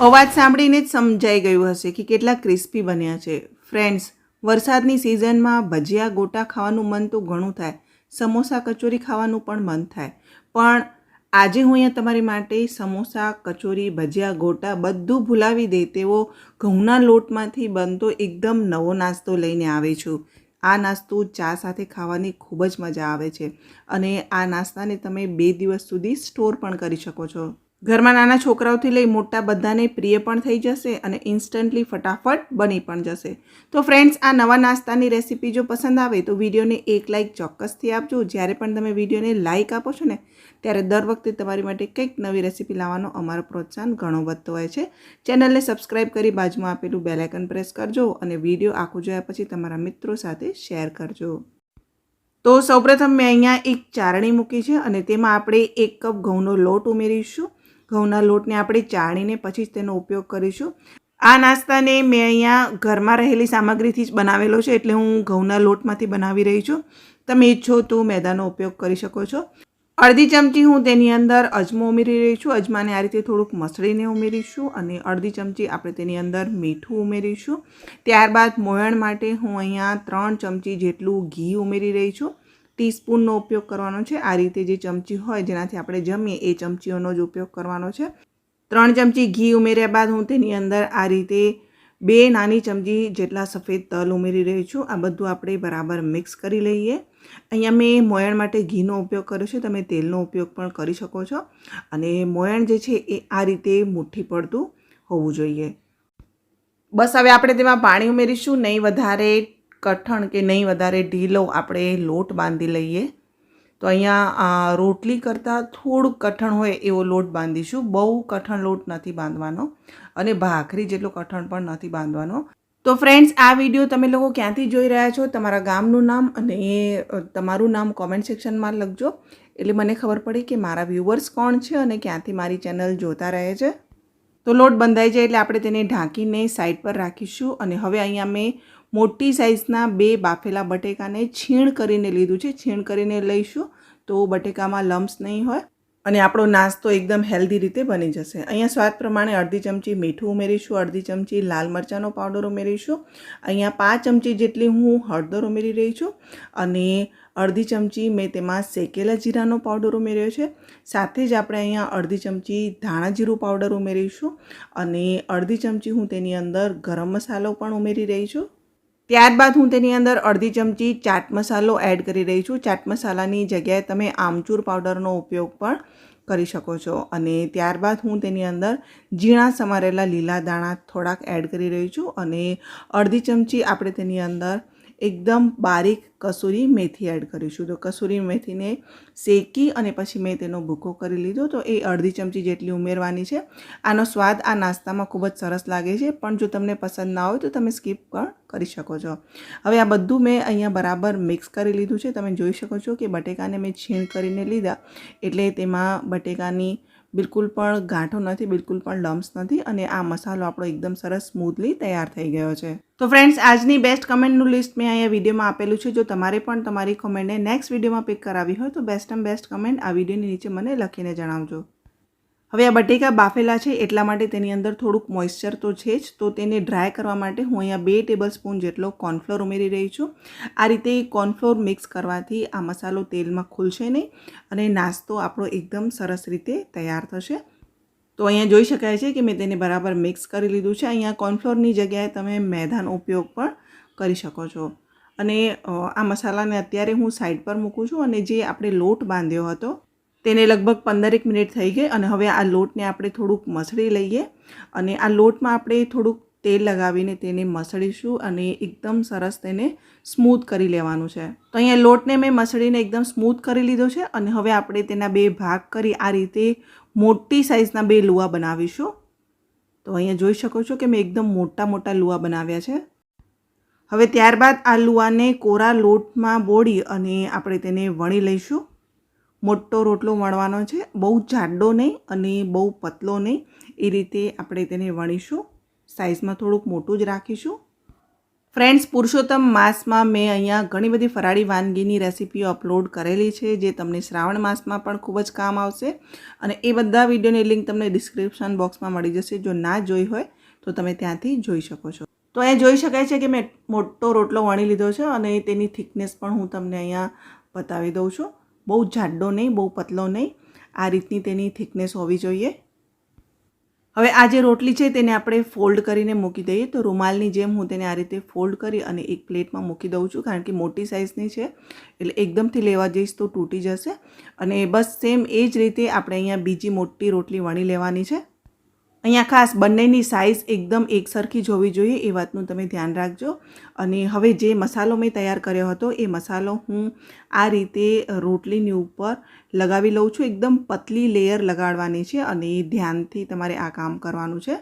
અવાજ સાંભળીને જ સમજાઈ ગયું હશે કે કેટલા ક્રિસ્પી બન્યા છે. ફ્રેન્ડ્સ, વરસાદની સિઝનમાં ભજીયા ગોટા ખાવાનું મન તો ઘણું થાય, સમોસા કચોરી ખાવાનું પણ મન થાય, પણ આજે હું અહીંયા તમારી માટે સમોસા કચોરી ભજીયા ગોટા બધું ભૂલાવી દે તેવો ઘઉંના લોટમાંથી બનતો એકદમ નવો નાસ્તો લઈને આવી છું. આ નાસ્તો ચા સાથે ખાવાની ખૂબ જ મજા આવે છે અને આ નાસ્તાને તમે 2 દિવસ સુધી સ્ટોર પણ કરી શકો છો. ઘરમાં નાના છોકરાઓથી લઈ મોટા બધાને પ્રિય પણ થઈ જશે અને ઇન્સ્ટન્ટલી ફટાફટ બની પણ જશે. તો ફ્રેન્ડ્સ, આ નવા નાસ્તાની રેસીપી જો પસંદ આવે તો વિડીયોને એક લાઇક ચોક્કસથી આપજો. જ્યારે પણ તમે વિડીયોને લાઇક આપો છો ને ત્યારે દર વખતે તમારી માટે કંઈક નવી રેસીપી લાવવાનો અમારો પ્રોત્સાહન ઘણો વધતો હોય છે. ચેનલને સબસ્ક્રાઈબ કરી બાજુમાં આપેલું બેલ આઇકન પ્રેસ કરજો અને વિડીયો આખું જોયા પછી તમારા મિત્રો સાથે શેર કરજો. તો સૌપ્રથમ મેં અહીંયા એક ચારણી મૂકી છે અને તેમાં આપણે 1 કપ ઘઉંનો લોટ ઉમેરીશું. ઘઉંના લોટને આપણે ચાળીને પછી જ તેનો ઉપયોગ કરીશું. આ નાસ્તાને મેં અહીંયા ઘરમાં રહેલી સામગ્રીથી જ બનાવેલો છે, એટલે હું ઘઉંના લોટમાંથી બનાવી રહી છું. તમે ઈચ્છો તો મેદાનો ઉપયોગ કરી શકો છો. અડધી ચમચી હું તેની અંદર અજમો ઉમેરી રહી છું. અજમાને આ રીતે થોડુંક મસળીને ઉમેરીશું અને અડધી ચમચી આપણે તેની અંદર મીઠું ઉમેરીશું. ત્યારબાદ મોયણ માટે હું અહીંયા 3 ચમચી જેટલું ઘી ઉમેરી રહી છું. ટીસ્પૂનનો ઉપયોગ કરવાનો છે. આ રીતે જે ચમચી હોય જેનાથી આપણે જમીએ એ ચમચીઓનો જ ઉપયોગ કરવાનો છે. 3 ચમચી ઘી ઉમેર્યા બાદ હું તેની અંદર આ રીતે 2 નાની ચમચી જેટલા સફેદ તલ ઉમેરી રહી છું. આ બધું આપણે બરાબર મિક્સ કરી લઈએ. અહીંયા મેં મોયણ માટે ઘીનો ઉપયોગ કર્યો છે, તમે તેલનો ઉપયોગ પણ કરી શકો છો. અને મોયણ જે છે એ આ રીતે મુઠ્ઠી પડતું હોવું જોઈએ. બસ હવે આપણે તેમાં પાણી ઉમેરીશું. નહીં વધારે કઠણ કે નહીં વધારે ઢીલો આપણે લોટ બાંધી લઈએ. તો અહીંયા રોટલી કરતાં થોડુંક કઠણ હોય એવો લોટ બાંધીશું. બહુ કઠણ લોટ નથી બાંધવાનો અને ભાખરી જેટલો કઠણ પણ નથી બાંધવાનો. તો ફ્રેન્ડ્સ, આ વિડીયો તમે લોકો ક્યાંથી જોઈ રહ્યા છો, તમારા ગામનું નામ અને તમારું નામ કોમેન્ટ સેક્શનમાં લખજો, એટલે મને ખબર પડી કે મારા વ્યુઅર્સ કોણ છે અને ક્યાંથી મારી ચેનલ જોતા રહે છે. તો લોટ બંધાઈ જાય એટલે આપણે તેને ઢાંકીને સાઈડ પર રાખીશું. અને હવે અહીંયા મેં મોટી સાઇઝના 2 બાફેલા બટેકાને છીણ કરીને લીધું છે. છીણ કરીને લઈશું તો બટેકામાં લમ્સ નહીં હોય અને આપણો નાસ્તો એકદમ હેલ્ધી રીતે બની જશે. અહીંયા સ્વાદ પ્રમાણે અડધી ચમચી મીઠું ઉમેરીશું, અડધી ચમચી લાલ મરચાંનો પાવડર ઉમેરીશું. અહીંયા 5 ચમચી જેટલી હું હળદર ઉમેરી રહી છું અને અડધી ચમચી મેં તેમાં શેકેલા જીરાનો પાવડર ઉમેર્યો છે. સાથે જ આપણે અહીંયા અડધી ચમચી ધાણા જીરું પાવડર ઉમેરીશું અને અડધી ચમચી હું તેની અંદર ગરમ મસાલો પણ ઉમેરી રહી છું. ત્યારબાદ હું તેની અંદર અડધી ચમચી ચાટ મસાલો એડ કરી રહી છું. ચાટ મસાલાની જગ્યાએ તમે આમચૂર પાવડરનો ઉપયોગ પણ કરી શકો છો. અને ત્યારબાદ હું તેની અંદર ઝીણા સમારેલા લીલા દાણા થોડાક એડ કરી રહી છું અને અડધી ચમચી આપણે તેની અંદર એકદમ બારીક કસૂરી મેથી એડ કરીશું. તો કસૂરી મેથીને શેકી અને પછી મેં તેનો ભૂકો કરી લીધો, તો એ અડધી ચમચી જેટલી ઉમેરવાની છે. આનો સ્વાદ આ નાસ્તામાં ખૂબ જ સરસ લાગે છે, પણ જો તમને પસંદ ના હોય તો તમે સ્કીપ પણ કરી શકો છો. હવે આ બધું મેં અહીંયા બરાબર મિક્સ કરી લીધું છે. તમે જોઈ શકો છો કે બટેકાને મેં છીણ કરીને લીધા એટલે તેમાં બટેકાની બિલકુલ પણ ગાંઠો નથી, બિલકુલ પણ લમ્સ નથી અને આ મસાલો આપણો એકદમ સરસ સ્મૂથલી તૈયાર થઈ ગયો છે. તો ફ્રેન્ડ્સ, આજની બેસ્ટ કમેન્ટનું લિસ્ટ મેં અહીંયા વિડીયોમાં આપેલું છે. જો તમારે પણ તમારી કમેન્ટને નેક્સ્ટ વિડીયોમાં પિક કરાવી હોય તો બેસ્ટ કમેન્ટ આ વિડીયોની નીચે મને લખીને જણાવજો. હવે આ બટેકા બાફેલા છે એટલા માટે તેની અંદર થોડુંક મોઇશ્ચર તો છે જ, તો તેને ડ્રાય કરવા માટે હું અહીંયા 2 ટેબલસ્પૂન જેટલો કોર્નફ્લોર ઉમેરી રહી છું. આ રીતે કોર્નફ્લોર મિક્સ કરવાથી આ મસાલો તેલમાં ખુલશે નહીં અને નાસ્તો આપણો એકદમ સરસ રીતે તૈયાર થશે. તો અહીંયા જોઈ શકાય છે કે મેં તેને બરાબર મિક્સ કરી લીધું છે. અહીંયા કોર્નફ્લોરની જગ્યાએ તમે મેદાનો ઉપયોગ પણ કરી શકો છો. અને આ મસાલાને અત્યારે હું સાઈડ પર મૂકું છું અને જે આપણે લોટ બાંધ્યો હતો તેને લગભગ 15 મિનિટ થઈ ગઈ અને હવે આ લોટને આપણે થોડુંક મસળી લઈએ અને આ લોટમાં આપણે થોડુંક તેલ લગાવીને તેને મસળીશું અને એકદમ સરસ તેને સ્મૂથ કરી લેવાનું છે. તો અહીંયા લોટને મેં મસળીને એકદમ સ્મૂથ કરી લીધો છે અને હવે આપણે તેના 2 ભાગ કરી આ રીતે મોટી સાઇઝના 2 લુવા બનાવીશું. તો અહીંયા જોઈ શકો છો કે મેં એકદમ મોટા લુવા બનાવ્યા છે. હવે ત્યારબાદ આ લુવાને કોરા લોટમાં બોળી અને આપણે તેને વણી લઈશું. મોટો રોટલો વણવાનો છે, બહુ જાડો નહીં અને બહુ પતલો નહીં, એ રીતે આપણે તેને વણીશું. સાઇઝમાં થોડુંક મોટું જ રાખીશું. ફ્રેન્ડ્સ, પુરુષોત્તમ માસમાં મેં અહીંયા ઘણી બધી ફરાળી વાનગીની રેસીપીઓ અપલોડ કરેલી છે જે તમને શ્રાવણ માસમાં પણ ખૂબ જ કામ આવશે અને એ બધા વિડીયોની લિંક તમને ડિસ્ક્રિપ્શન બોક્સમાં મળી જશે. જો ના જોઈ હોય તો તમે ત્યાંથી જોઈ શકો છો. તો અહીંયા જોઈ શકાય છે કે મેં મોટો રોટલો વણી લીધો છે અને તેની થિકનેસ પણ હું તમને અહીંયા બતાવી દઉં છું. બહુ જાડો નહીં, બહુ પતલો નહીં, આ રીતની તેની થિકનેસ હોવી જોઈએ. હવે આ જે રોટલી છે તેને આપણે ફોલ્ડ કરીને મૂકી દઈએ. તો રૂમાલની જેમ હું તેને આ રીતે ફોલ્ડ કરી અને એક પ્લેટમાં મૂકી દઉં છું, કારણ કે મોટી સાઇઝની છે એટલે એકદમથી લેવા જઈશ તો તૂટી જશે. અને બસ સેમ એ જ રીતે આપણે અહીંયા બીજી મોટી રોટલી વણી લેવાની છે. અહીંયા ખાસ બંનેની સાઇઝ એકદમ એકસરખી જ હોવી જોઈએ, એ વાતનું તમે ધ્યાન રાખજો. અને હવે જે મસાલો મેં તૈયાર કર્યો હતો એ મસાલો હું આ રીતે રોટલીની ઉપર લગાવી લઉં છું. એકદમ પતલી લેયર લગાડવાની છે અને ધ્યાનથી તમારે આ કામ કરવાનું છે.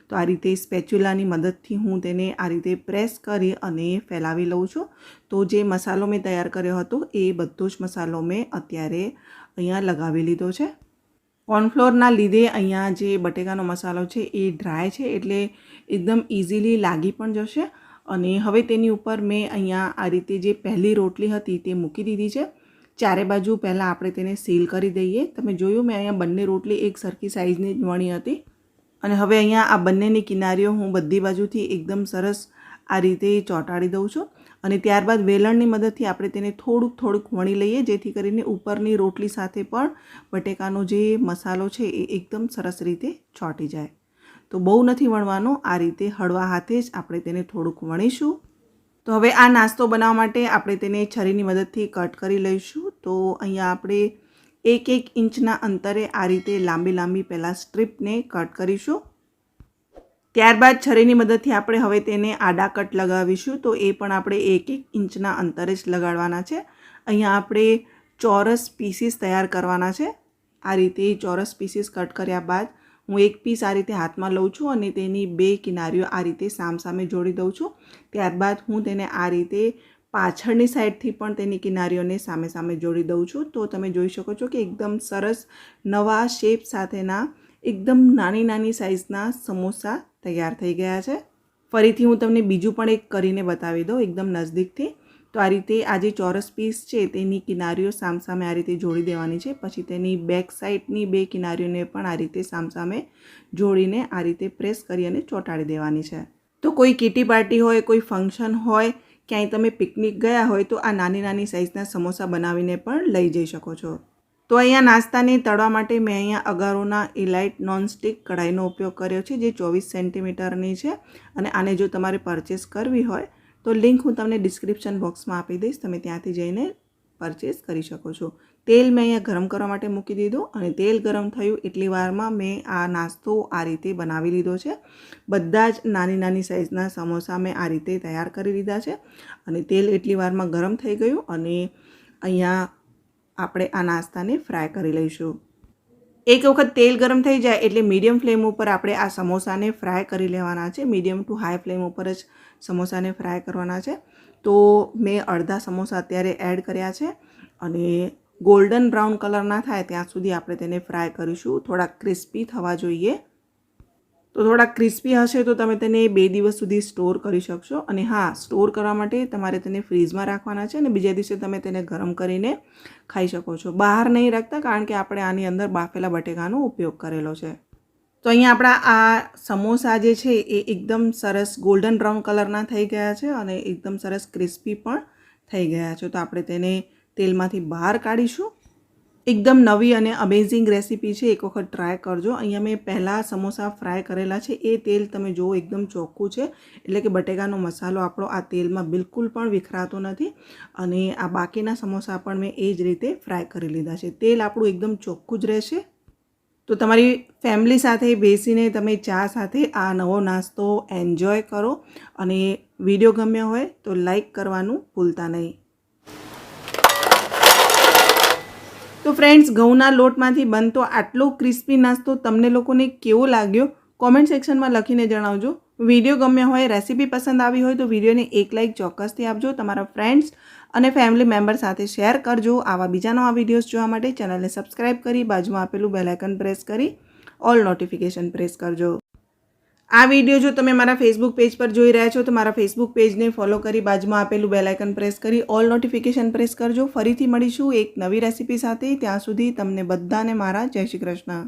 તો આ રીતે સ્પેચ્યુલાની મદદથી હું તેને આ રીતે પ્રેસ કરી અને ફેલાવી લઉં છું. તો જે મસાલો મેં તૈયાર કર્યો હતો એ બધો જ મસાલો મેં અત્યારે અહીંયા લગાવી લીધો છે. કોર્નફ્લોરના લીધે અહીંયા જે બટેકાનો મસાલો છે એ ડ્રાય છે એટલે એકદમ ઇઝીલી લાગી પણ જશે. અને હવે તેની ઉપર મેં અહીંયા આ રીતે જે પહેલી રોટલી હતી તે મૂકી દીધી છે. ચારે બાજુ પહેલાં આપણે તેને સીલ કરી દઈએ. તમે જોયું મેં અહીંયા બંને રોટલી એક સરખી સાઇઝની જ વણી હતી. અને હવે અહીંયા આ બંનેની કિનારીઓ હું બધી બાજુથી એકદમ સરસ આ રીતે ચોંટાડી દઉં છું. અને ત્યારબાદ વેલણની મદદથી આપણે તેને થોડુંક વણી લઈએ, જેથી કરીને ઉપરની રોટલી સાથે પણ બટેકાનો જે મસાલો છે એ એકદમ સરસ રીતે ચોંટી જાય. તો બહુ નથી વણવાનો, આ રીતે હળવા હાથે જ આપણે તેને થોડુંક વણીશું. તો હવે આ નાસ્તો બનાવવા માટે આપણે તેને છરીની મદદથી કટ કરી લઈશું. તો અહીંયા આપણે 1 ઇંચના અંતરે આ રીતે લાંબી પહેલાં સ્ટ્રીપને કટ કરીશું. ત્યારબાદ છરીની મદદથી આપણે હવે તેને આડા કટ લગાવીશું. તો એ પણ આપણે 1 ઇંચના અંતરે જ લગાડવાના છે. અહીંયા આપણે ચોરસ પીસીસ તૈયાર કરવાના છે. આ રીતે ચોરસ પીસીસ કટ કર્યા બાદ હું એક પીસ આ રીતે હાથમાં લઉં છું અને તેની 2 કિનારીઓ આ રીતે સામસામે જોડી દઉં છું. ત્યારબાદ હું તેને આ રીતે પાછળની સાઈડથી પણ તેની કિનારીઓને સામે જોડી દઉં છું. તો તમે જોઈ શકો છો કે એકદમ સરસ નવા શેપ સાથેના એકદમ નાની સાઇઝના સમોસા તૈયાર થઈ ગયા છે. ફરીથી હું તમને બીજું પણ એક કરીને બતાવી દઉં એકદમ નજીકથી. તો આ રીતે આ જે ચોરસ પીસ છે તેની કિનારીઓ સામસામે આ રીતે જોડી દેવાની છે. પછી તેની બેક સાઈડની 2 કિનારીઓને પણ આ રીતે સામસામે જોડીને આ રીતે પ્રેસ કરી અને ચોંટાડી દેવાની છે. તો કોઈ કિટી પાર્ટી હોય, કોઈ ફંક્શન હોય, ક્યાંય તમે પિકનિક ગયા હોય તો આ નાની સાઇઝના સમોસા બનાવીને પણ લઈ જઈ શકો છો. તો અહીંયા નાસ્તાને તળવા માટે મેં અહીંયા અગારોના એલાઇટ નોનસ્ટિક કઢાઈનો ઉપયોગ કર્યો છે જે 24 સેન્ટીમીટરની છે. અને આને જો તમારે પરચેસ કરવી હોય તો લિંક હું તમને ડિસ્ક્રિપ્શન બોક્સમાં આપી દઈશ, તમે ત્યાંથી જઈને પરચેસ કરી શકો છો. તેલ મેં અહીંયા ગરમ કરવા માટે મૂકી દીધું અને તેલ ગરમ થયું એટલી વારમાં મેં આ નાસ્તો આ રીતે બનાવી લીધો છે. બધા જ નાની સાઇઝના સમોસા મેં આ રીતે તૈયાર કરી લીધા છે. અને તેલ એટલી વારમાં ગરમ થઈ ગયું અને અહીંયા આપણે આ નાસ્તાને ફ્રાય કરી લઈશું. એક વખત તેલ ગરમ થઈ જાય એટલે મીડિયમ ફ્લેમ ઉપર આપણે આ સમોસાને ફ્રાય કરી લેવાના છે. મીડિયમ ટુ હાઈ ફ્લેમ ઉપર જ સમોસાને ફ્રાય કરવાના છે. તો મેં અડધા સમોસા અત્યારે એડ કર્યા છે અને ગોલ્ડન બ્રાઉન કલર ના થાય ત્યાં સુધી આપણે તેને ફ્રાય કરીશું. થોડા ક્રિસ્પી થવા જોઈએ. તો થોડા ક્રિસ્પી હશે તો તમે તેને 2 દિવસ સુધી સ્ટોર કરી શકશો. અને હા, સ્ટોર કરવા માટે તમારે તેને ફ્રીઝમાં રાખવાના છે અને બીજા દિવસે તમે તેને ગરમ કરીને ખાઈ શકો છો. બહાર નહીં રાખતા, કારણ કે આપણે આની અંદર બાફેલા બટેકાનો ઉપયોગ કરેલો છે. તો અહીંયા આપણા આ સમોસા જે છે એ એકદમ સરસ ગોલ્ડન બ્રાઉન કલરના થઈ ગયા છે અને એકદમ સરસ ક્રિસ્પી પણ થઈ ગયા છે. તો આપણે તેને તેલમાંથી બહાર કાઢીશું. એકદમ નવી અને અમેઝિંગ રેસીપી છે, એક વખત ટ્રાય કરજો. અહીંયા મેં પહેલાં સમોસા ફ્રાય કરેલા છે એ તેલ તમે જુઓ એકદમ ચોખ્ખું છે, એટલે કે બટેકાનો મસાલો આપણો આ તેલમાં બિલકુલ પણ વિખરાતો નથી. અને આ બાકીના સમોસા પણ મેં એ જ રીતે ફ્રાય કરી લીધા છે. તેલ આપણું એકદમ ચોખ્ખું જ રહેશે. તો તમારી ફેમિલી સાથે બેસીને તમે ચા સાથે આ નવો નાસ્તો એન્જોય કરો. અને વિડીયો ગમ્યો હોય તો લાઈક કરવાનું ભૂલતા નહીં. તો ફ્રેન્ડ્સ, ઘઉંના લોટમાંથી બનતો આટલો ક્રિસ્પી નાસ્તો તમને લોકોને કેવો લાગ્યો કોમેન્ટ સેક્શનમાં લખીને જણાવજો. વિડીયો ગમ્યો હોય, રેસીપી પસંદ આવી હોય તો વિડીયોને એક લાઇક ચોક્કસથી આપજો. તમારા ફ્રેન્ડ્સ અને ફેમિલી મેમ્બર સાથે શેર કરજો. આવા બીજા નવા વિડીયોઝ જોવા માટે ચેનલને સબસ્ક્રાઈબ કરી બાજુમાં આપેલું બેલ આઇકન પ્રેસ કરી ઓલ નોટિફિકેશન પ્રેસ કરજો. આ વિડીયો જો તમે મારા ફેસબુક પેજ પર જોઈ રહ્યા છો તો મારા ફેસબુક પેજને ફોલો કરી બાજુમાં આપેલું બેલ આઇકન પ્રેસ કરી ઓલ નોટિફિકેશન પ્રેસ કરજો. ફરીથી મળીશું એક નવી રેસીપી સાથે. ત્યાં સુધી તમને બધાને મારા જય શ્રી કૃષ્ણ.